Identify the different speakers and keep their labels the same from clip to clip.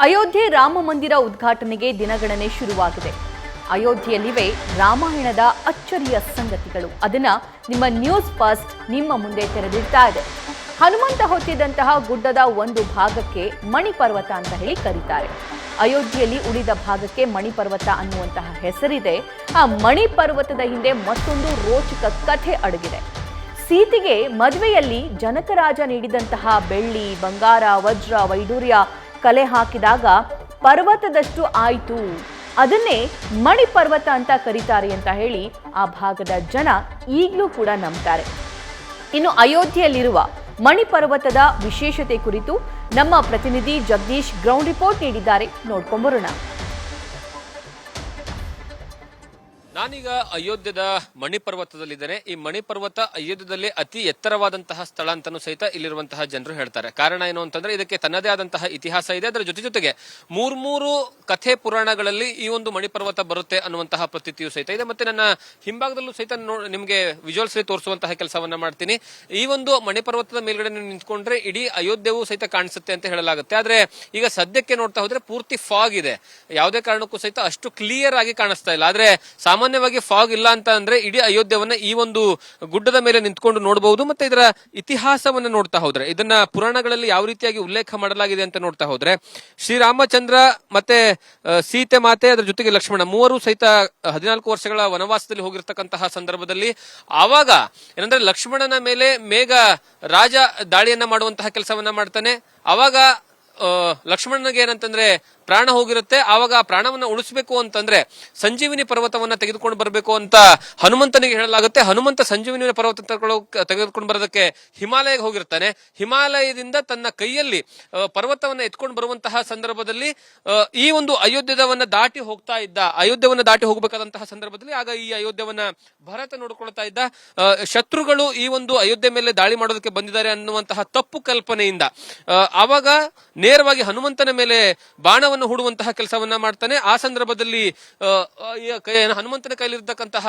Speaker 1: ಅಯೋಧ್ಯೆ ರಾಮ ಮಂದಿರ ಉದ್ಘಾಟನೆಗೆ ದಿನಗಣನೆ ಶುರುವಾಗಿದೆ. ಅಯೋಧ್ಯೆಯಲ್ಲಿವೆ ರಾಮಾಯಣದ ಅಚ್ಚರಿಯ ಸಂಗತಿಗಳು. ಅದನ್ನ ನಿಮ್ಮ ನ್ಯೂಸ್ ಫಸ್ಟ್ ನಿಮ್ಮ ಮುಂದೆ ತೆರೆದಿಡ್ತಾ ಇದೆ. ಹನುಮಂತ ಹೊತ್ತಿದಂತಹ ಗುಡ್ಡದ ಒಂದು ಭಾಗಕ್ಕೆ ಮಣಿಪರ್ವತ ಅಂತ ಹೇಳಿ ಕರೀತಾರೆ. ಅಯೋಧ್ಯೆಯಲ್ಲಿ ಉಳಿದ ಭಾಗಕ್ಕೆ ಮಣಿಪರ್ವತ ಅನ್ನುವಂತಹ ಹೆಸರಿದೆ. ಆ ಮಣಿಪರ್ವತದ ಹಿಂದೆ ಮತ್ತೊಂದು ರೋಚಕ ಕಥೆ ಅಡಗಿದೆ. ಸೀತೆಗೆ ಮದುವೆಯಲ್ಲಿ ಜನಕರಾಜ ನೀಡಿದಂತಹ ಬೆಳ್ಳಿ, ಬಂಗಾರ, ವಜ್ರ, ವೈಡೂರ್ಯ ಕಲೆ ಹಾಕಿದಾಗ ಪರ್ವತದಷ್ಟು ಆಯಿತು. ಅದನ್ನೇ ಮಣಿಪರ್ವತ ಅಂತ ಕರೀತಾರೆ ಅಂತ ಹೇಳಿ ಆ ಭಾಗದ ಜನ ಈಗಲೂ ಕೂಡ ನಂಬ್ತಾರೆ. ಇನ್ನು ಅಯೋಧ್ಯೆಯಲ್ಲಿರುವ ಮಣಿಪರ್ವತದ ವಿಶೇಷತೆ ಕುರಿತು ನಮ್ಮ ಪ್ರತಿನಿಧಿ ಜಗದೀಶ್ ಗ್ರೌಂಡ್ ರಿಪೋರ್ಟ್ ನೀಡಿದ್ದಾರೆ. ನೋಡ್ಕೊಂಬರೋಣ.
Speaker 2: ನಾನೀಗ ಅಯೋಧ್ಯದ ಮಣಿಪರ್ವತದಲ್ಲಿದ್ದೇನೆ. ಈ ಮಣಿಪರ್ವತ ಅಯೋಧ್ಯದಲ್ಲಿ ಅತಿ ಎತ್ತರವಾದಂತಹ ಸ್ಥಳ ಅಂತಾನೂ ಸಹಿತ ಇಲ್ಲಿರುವಂತಹ ಜನರು ಹೇಳ್ತಾರೆ. ಕಾರಣ ಏನು ಅಂತಂದ್ರೆ ಇದಕ್ಕೆ ತನ್ನದೇ ಆದಂತಹ ಇತಿಹಾಸ ಇದೆ. ಅದರ ಜೊತೆಗೆ ಮೂರು ಕಥೆ ಪುರಾಣಗಳಲ್ಲಿ ಈ ಒಂದು ಮಣಿಪರ್ವತ ಬರುತ್ತೆ ಅನ್ನುವಂತಹ ಪ್ರತೀತಿಯು ಸಹಿತ ಇದೆ. ಮತ್ತೆ ನನ್ನ ಹಿಂಭಾಗದಲ್ಲೂ ಸಹಿತ ನಿಮಗೆ ವಿಜುವಲ್ಸ್ ತೋರಿಸುವಂತಹ ಕೆಲಸವನ್ನ ಮಾಡ್ತೀನಿ. ಈ ಒಂದು ಮಣಿಪರ್ವತದ ಮೇಲ್ಗಡೆ ನಿಂತ್ಕೊಂಡ್ರೆ ಇಡೀ ಅಯೋಧ್ಯೆಯೂ ಸಹಿತ ಕಾಣಿಸುತ್ತೆ ಅಂತ ಹೇಳಲಾಗುತ್ತೆ. ಆದ್ರೆ ಈಗ ಸದ್ಯಕ್ಕೆ ನೋಡ್ತಾ ಹೋದ್ರೆ ಪೂರ್ತಿ ಫಾಗ್ ಇದೆ. ಯಾವುದೇ ಕಾರಣಕ್ಕೂ ಸಹಿತ ಅಷ್ಟು ಕ್ಲಿಯರ್ ಆಗಿ ಕಾಣಿಸ್ತಾ ಇಲ್ಲ. ಆದ್ರೆ ಸಾಮಾನ್ಯವಾಗಿ ಫಾಗ್ ಇಲ್ಲ ಅಂತ ಅಂದ್ರೆ ಇಡೀ ಅಯೋಧ್ಯವನ್ನ ಈ ಒಂದು ಗುಡ್ಡದ ಮೇಲೆ ನಿಂತ್ಕೊಂಡು ನೋಡಬಹುದು. ಮತ್ತೆ ಇದರ ಇತಿಹಾಸವನ್ನ ನೋಡ್ತಾ ಹೋದ್ರೆ, ಇದನ್ನ ಪುರಾಣಗಳಲ್ಲಿ ಯಾವ ರೀತಿಯಾಗಿ ಉಲ್ಲೇಖ ಮಾಡಲಾಗಿದೆ ಅಂತ ನೋಡ್ತಾ ಹೋದ್ರೆ, ಶ್ರೀರಾಮಚಂದ್ರ ಮತ್ತೆ ಸೀತೆ ಮಾತೆ ಅದರ ಜೊತೆಗೆ ಲಕ್ಷ್ಮಣ ಮೂವರು ಸಹಿತ 14 ವರ್ಷಗಳ ವನವಾಸದಲ್ಲಿ ಹೋಗಿರ್ತಕ್ಕಂತಹ ಸಂದರ್ಭದಲ್ಲಿ ಆವಾಗ ಏನಂದ್ರೆ ಲಕ್ಷ್ಮಣನ ಮೇಲೆ ಮೇಘ ರಾಜ ದಾಳಿಯನ್ನ ಮಾಡುವಂತಹ ಕೆಲಸವನ್ನ ಮಾಡ್ತಾನೆ. ಆವಾಗ ಲಕ್ಷ್ಮಣನಿಗೆ ಏನಂತಂದ್ರೆ ಪ್ರಾಣ ಹೋಗಿರುತ್ತೆ. ಆವಾಗ ಆ ಪ್ರಾಣವನ್ನ ಉಳಿಸಬೇಕು ಅಂತಂದ್ರೆ ಸಂಜೀವಿನಿ ಪರ್ವತವನ್ನ ತೆಗೆದುಕೊಂಡು ಬರಬೇಕು ಅಂತ ಹನುಮಂತನಿಗೆ ಹೇಳಲಾಗುತ್ತೆ. ಹನುಮಂತ ಸಂಜೀವಿನಿ ಪರ್ವತ ತೆಗೆದುಕೊಂಡು ಬರೋದಕ್ಕೆ ಹಿಮಾಲಯಕ್ಕೆ ಹೋಗಿರ್ತಾನೆ. ಹಿಮಾಲಯದಿಂದ ತನ್ನ ಕೈಯಲ್ಲಿ ಪರ್ವತವನ್ನ ಎತ್ಕೊಂಡು ಬರುವಂತಹ ಸಂದರ್ಭದಲ್ಲಿ ಈ ಒಂದು ಅಯೋಧ್ಯವನ್ನ ದಾಟಿ ಹೋಗ್ತಾ ಇದ್ದ, ಅಯೋಧ್ಯವನ್ನ ದಾಟಿ ಹೋಗಬೇಕಾದಂತಹ ಸಂದರ್ಭದಲ್ಲಿ ಆಗ ಈ ಅಯೋಧ್ಯವನ್ನ ಭರತ ನೋಡ್ಕೊಳ್ತಾ ಇದ್ದ. ಶತ್ರುಗಳು ಈ ಒಂದು ಅಯೋಧ್ಯೆ ಮೇಲೆ ದಾಳಿ ಮಾಡೋದಕ್ಕೆ ಬಂದಿದ್ದಾರೆ ಅನ್ನುವಂತಹ ತಪ್ಪು ಕಲ್ಪನೆಯಿಂದ ಆವಾಗ ನೇರವಾಗಿ ಹನುಮಂತನ ಮೇಲೆ ಬಾಣವನ್ನು ಹೂಡುವಂತಹ ಕೆಲಸವನ್ನ ಮಾಡ್ತಾನೆ. ಆ ಸಂದರ್ಭದಲ್ಲಿ ಹನುಮಂತನ ಕೈಲಿರ್ತಕ್ಕಂತಹ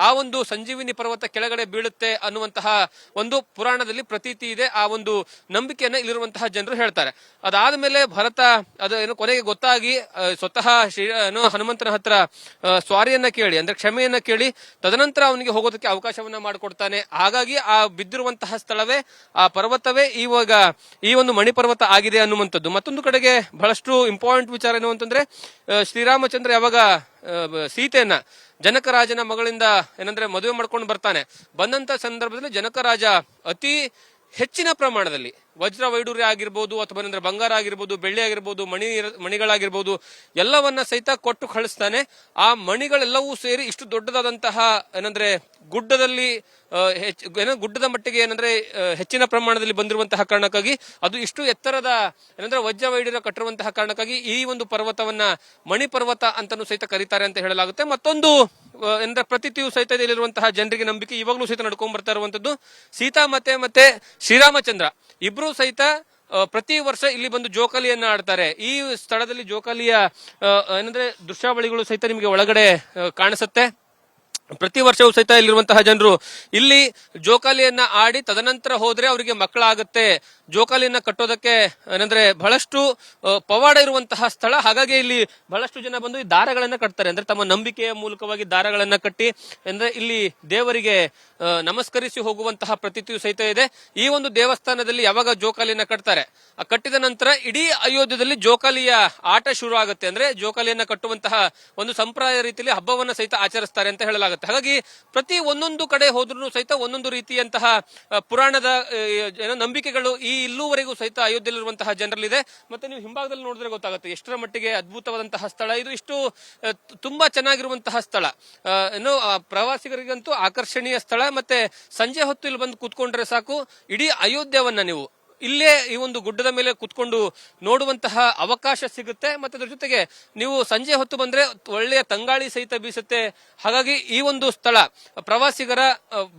Speaker 2: ಆ ಒಂದು ಸಂಜೀವಿನಿ ಪರ್ವತ ಕೆಳಗಡೆ ಬೀಳುತ್ತೆ ಅನ್ನುವಂತಹ ಒಂದು ಪುರಾಣದಲ್ಲಿ ಪ್ರತೀತಿ ಇದೆ. ಆ ಒಂದು ನಂಬಿಕೆಯನ್ನ ಇಲ್ಲಿರುವಂತಹ ಜನರು ಹೇಳ್ತಾರೆ. ಅದಾದ ಮೇಲೆ ಭರತ ಏನು ಕೊನೆಗೆ ಗೊತ್ತಾಗಿ ಸ್ವತಃ ಹನುಮಂತನ ಹತ್ರ ಸ್ವಾರಿಯನ್ನ ಕೇಳಿ ಅಂದ್ರೆ ಕ್ಷಮೆಯನ್ನ ಕೇಳಿ ತದನಂತರ ಅವನಿಗೆ ಹೋಗೋದಕ್ಕೆ ಅವಕಾಶವನ್ನ ಮಾಡಿಕೊಡ್ತಾನೆ. ಹಾಗಾಗಿ ಆ ಬಿದ್ದಿರುವಂತಹ ಸ್ಥಳವೇ ಆ ಪರ್ವತವೇ ಇವಾಗ ಈ ಒಂದು ಮಣಿಪರ್ವತ ಆಗಿದೆ ಅನ್ನುವಂಥದ್ದು. ಮತ್ತೊಂದು ಕಡೆಗೆ ಬಹಳಷ್ಟು ಇಂಪಾರ್ಟೆಂಟ್ ವಿಚಾರ ಏನು ಅಂತಂದ್ರೆ, ಶ್ರೀರಾಮಚಂದ್ರ ಯಾವಾಗ ಸೀತೆಯನ್ನ ಜನಕರಾಜನ ಮಗಳಿಂದ ಏನಂದ್ರೆ ಮದುವೆ ಮಾಡ್ಕೊಂಡು ಬರ್ತಾನೆ. ಬಂದಂತ ಸಂದರ್ಭದಲ್ಲಿ ಜನಕರಾಜ ಅತಿ ಹೆಚ್ಚಿನ ಪ್ರಮಾಣದಲ್ಲಿ ವಜ್ರ ವೈಡೂರ್ಯ ಆಗಿರ್ಬೋದು ಅಥವಾ ಏನಂದ್ರೆ ಬಂಗಾರ ಆಗಿರ್ಬೋದು, ಬೆಳ್ಳಿ ಆಗಿರ್ಬೋದು, ಮಣಿಗಳಾಗಿರ್ಬೋದು ಎಲ್ಲವನ್ನ ಸಹಿತ ಕೊಟ್ಟು ಕಳಿಸ್ತಾನೆ. ಆ ಮಣಿಗಳೆಲ್ಲವೂ ಸೇರಿ ಇಷ್ಟು ದೊಡ್ಡದಾದಂತಹ ಏನಂದ್ರೆ ಗುಡ್ಡದಲ್ಲಿ ಗುಡ್ಡದ ಮಟ್ಟಿಗೆ ಏನಂದ್ರೆ ಹೆಚ್ಚಿನ ಪ್ರಮಾಣದಲ್ಲಿ ಬಂದಿರುವಂತಹ ಕಾರಣಕ್ಕಾಗಿ ಅದು ಇಷ್ಟು ಎತ್ತರದ ಏನಂದ್ರೆ ವಜ್ರ ವೈಡೂರ್ಯ ಕಟ್ಟಿರುವಂತಹ ಕಾರಣಕ್ಕಾಗಿ ಈ ಒಂದು ಪರ್ವತವನ್ನ ಮಣಿಪರ್ವತ ಅಂತಾನೂ ಸಹಿತ ಕರೀತಾರೆ ಅಂತ ಹೇಳಲಾಗುತ್ತೆ. ಮತ್ತೊಂದು ಏನಂದ್ರೆ ಪ್ರತೀತಿಯು ಸಹಿತ ಇಲ್ಲಿರುವಂತಹ ಜನರಿಗೆ ನಂಬಿಕೆ ಇವಾಗಲೂ ಸಹಿತ ನಡ್ಕೊಂಡ್ ಬರ್ತಾ ಇರುವಂತದ್ದು, ಸೀತಾ ಮತ್ತೆ ಶ್ರೀರಾಮಚಂದ್ರ ಇಬ್ರು ಸಹಿತ ಪ್ರತಿ ವರ್ಷ ಇಲ್ಲಿ ಬಂದು ಜೋಕಾಲಿಯನ್ನ ಆಡ್ತಾರೆ. ಈ ಸ್ಥಳದಲ್ಲಿ ಜೋಕಾಲಿಯ ಏನಂದ್ರೆ ದೃಶ್ಯಾವಳಿಗಳು ಸಹಿತ ನಿಮಗೆ ಒಳಗಡೆ ಕಾಣಿಸುತ್ತೆ. ಪ್ರತಿ ವರ್ಷವೂ ಸಹಿತ ಇಲ್ಲಿರುವಂತಹ ಜನರು ಇಲ್ಲಿ ಜೋಕಾಲಿಯನ್ನ ಆಡಿ ತದನಂತರ ಹೋದ್ರೆ ಅವರಿಗೆ ಮಕ್ಕಳಾಗುತ್ತೆ. ಜೋಕಾಲಿಯನ್ನ ಕಟ್ಟೋದಕ್ಕೆ ಏನಂದ್ರೆ ಬಹಳಷ್ಟು ಪವಾಡ ಇರುವಂತಹ ಸ್ಥಳ. ಹಾಗಾಗಿ ಇಲ್ಲಿ ಬಹಳಷ್ಟು ಜನ ಬಂದು ಈ ದಾರಗಳನ್ನ ಕಟ್ತಾರೆ. ಅಂದ್ರೆ ತಮ್ಮ ನಂಬಿಕೆಯ ಮೂಲಕವಾಗಿ ದಾರಗಳನ್ನ ಕಟ್ಟಿ ಅಂದ್ರೆ ಇಲ್ಲಿ ದೇವರಿಗೆ ನಮಸ್ಕರಿಸಿ ಹೋಗುವಂತಹ ಪ್ರತೀತಿಯು ಸಹಿತ ಇದೆ. ಈ ಒಂದು ದೇವಸ್ಥಾನದಲ್ಲಿ ಯಾವಾಗ ಜೋಕಾಲಿಯನ್ನ ಕಟ್ತಾರೆ, ಆ ಕಟ್ಟಿದ ನಂತರ ಇಡೀ ಅಯೋಧ್ಯದಲ್ಲಿ ಜೋಕಾಲಿಯ ಆಟ ಶುರು ಆಗುತ್ತೆ. ಅಂದ್ರೆ ಜೋಕಾಲಿಯನ್ನ ಕಟ್ಟುವಂತಹ ಒಂದು ಸಂಪ್ರದಾಯ ರೀತಿಯಲ್ಲಿ ಹಬ್ಬವನ್ನ ಸಹಿತ ಆಚರಿಸ್ತಾರೆ ಅಂತ ಹೇಳಲಾಗುತ್ತೆ. ಹಾಗಾಗಿ ಪ್ರತಿ ಒಂದೊಂದು ಕಡೆ ಹೋದ್ರೂ ಸಹಿತ ಒಂದೊಂದು ರೀತಿಯಂತಹ ಪುರಾಣದ ನಂಬಿಕೆಗಳು ಈ ಇಲ್ಲೂವರೆಗೂ ಸಹಿತ ಅಯೋಧ್ಯೆಯಲ್ಲಿರುವಂತಹ ಜನರಲ್ಲಿದೆ. ಮತ್ತೆ ನೀವು ಹಿಂಭಾಗದಲ್ಲಿ ನೋಡಿದ್ರೆ ಗೊತ್ತಾಗುತ್ತೆ ಎಷ್ಟರ ಮಟ್ಟಿಗೆ ಅದ್ಭುತವಾದಂತಹ ಸ್ಥಳ ಇದು. ಇಷ್ಟು ತುಂಬಾ ಚೆನ್ನಾಗಿರುವಂತಹ ಸ್ಥಳ, ಏನು ಪ್ರವಾಸಿಗರಿಗಂತೂ ಆಕರ್ಷಣೀಯ ಸ್ಥಳ. ಮತ್ತೆ ಸಂಜೆ ಹೊತ್ತು ಇಲ್ಲಿ ಬಂದು ಕೂತ್ಕೊಂಡ್ರೆ ಸಾಕು, ಇಡೀ ಅಯೋಧ್ಯವನ್ನ ನೀವು ಇಲ್ಲೇ ಈ ಒಂದು ಗುಡ್ಡದ ಮೇಲೆ ಕುತ್ಕೊಂಡು ನೋಡುವಂತಹ ಅವಕಾಶ ಸಿಗುತ್ತೆ. ಮತ್ತೆ ಅದ್ರ ಜೊತೆಗೆ ನೀವು ಸಂಜೆ ಹೊತ್ತು ಬಂದ್ರೆ ಒಳ್ಳೆಯ ತಂಗಾಳಿ ಸಹಿತ ಬೀಸುತ್ತೆ. ಹಾಗಾಗಿ ಈ ಒಂದು ಸ್ಥಳ ಪ್ರವಾಸಿಗರ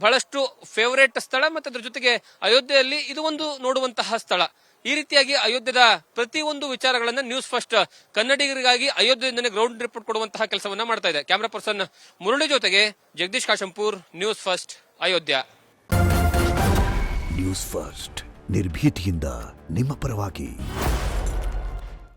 Speaker 2: ಬಹಳಷ್ಟು ಫೇವರೇಟ್ ಸ್ಥಳ. ಮತ್ತೆ ಅದ್ರ ಜೊತೆಗೆ ಅಯೋಧ್ಯೆಯಲ್ಲಿ ಇದು ಒಂದು ನೋಡುವಂತಹ ಸ್ಥಳ. ಈ ರೀತಿಯಾಗಿ ಅಯೋಧ್ಯದ ಪ್ರತಿಯೊಂದು ವಿಚಾರಗಳನ್ನ ನ್ಯೂಸ್ ಫಸ್ಟ್ ಕನ್ನಡಿಗರಿಗಾಗಿ ಅಯೋಧ್ಯೆಯಿಂದನೇ ಗ್ರೌಂಡ್ ರಿಪೋರ್ಟ್ ಕೊಡುವಂತಹ ಕೆಲಸವನ್ನ ಮಾಡ್ತಾ ಇದೆ. ಕ್ಯಾಮರಾ ಪರ್ಸನ್ ಮುರಳಿ ಜೊತೆಗೆ Jagadish Kashempur, news first Ayodhya.
Speaker 3: News first ನಿರ್ಭೀತಿಯಿಂದ ನಿಮ್ಮ ಪರವಾಗಿ.